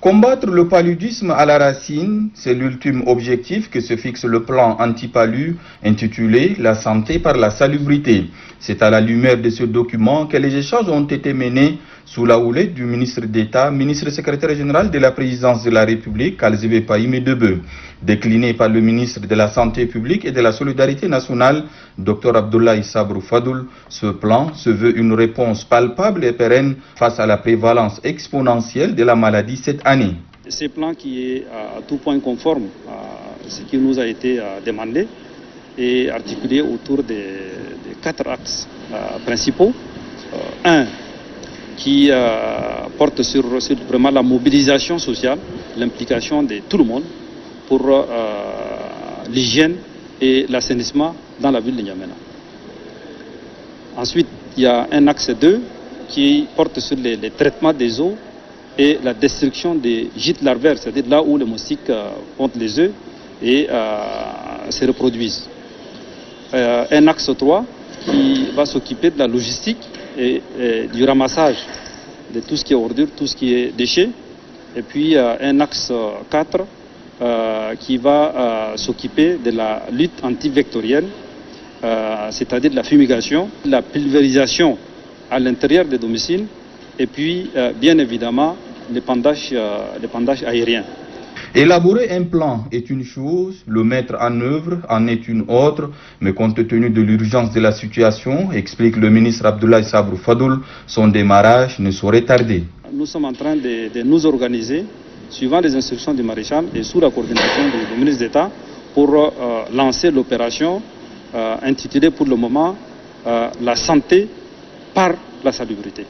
Combattre le paludisme à la racine, c'est l'ultime objectif que se fixe le plan anti-palu intitulé « La santé par la salubrité ». C'est à la lumière de ce document que les échanges ont été menés sous la houlette du ministre d'État, ministre secrétaire général de la présidence de la République, Kalzebe Païme Debe. Décliné par le ministre de la Santé publique et de la Solidarité nationale, Dr Abdoulaye Sabrou Fadoul, ce plan se veut une réponse palpable et pérenne face à la prévalence exponentielle de la maladie cette année. Ce plan qui est à tout point conforme à ce qui nous a été demandé est articulé autour des 4 axes principaux. Un qui porte sur vraiment la mobilisation sociale, l'implication de tout le monde pour l'hygiène et l'assainissement dans la ville de N'Djamena. Ensuite, il y a un axe 2 qui porte sur les traitements des eaux et la destruction des gîtes larvaires, c'est-à-dire là où les moustiques pondent les œufs et se reproduisent. Un axe 3 qui va s'occuper de la logistique et du ramassage de tout ce qui est ordure, tout ce qui est déchets. Et puis un axe 4 qui va s'occuper de la lutte antivectorielle, c'est-à-dire de la fumigation, la pulvérisation à l'intérieur des domiciles et puis bien évidemment l'épandage aérien. Élaborer un plan est une chose, le mettre en œuvre en est une autre, mais compte tenu de l'urgence de la situation, explique le ministre Abdoulaye Sabrou Fadoul, son démarrage ne saurait tarder. Nous sommes en train de nous organiser, suivant les instructions du maréchal et sous la coordination du ministre d'État, pour lancer l'opération intitulée pour le moment la santé par la salubrité.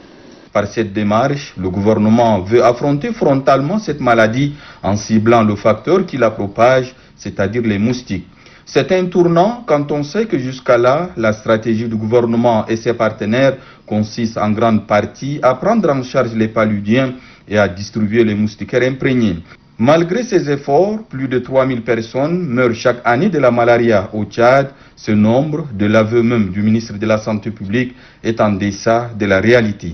Par cette démarche, le gouvernement veut affronter frontalement cette maladie en ciblant le facteur qui la propage, c'est-à-dire les moustiques. C'est un tournant quand on sait que jusqu'à là, la stratégie du gouvernement et ses partenaires consiste en grande partie à prendre en charge les paludiens et à distribuer les moustiquaires imprégnés. Malgré ces efforts, plus de 3000 personnes meurent chaque année de la malaria au Tchad. Ce nombre, de l'aveu même du ministre de la Santé publique, est en deçà de la réalité.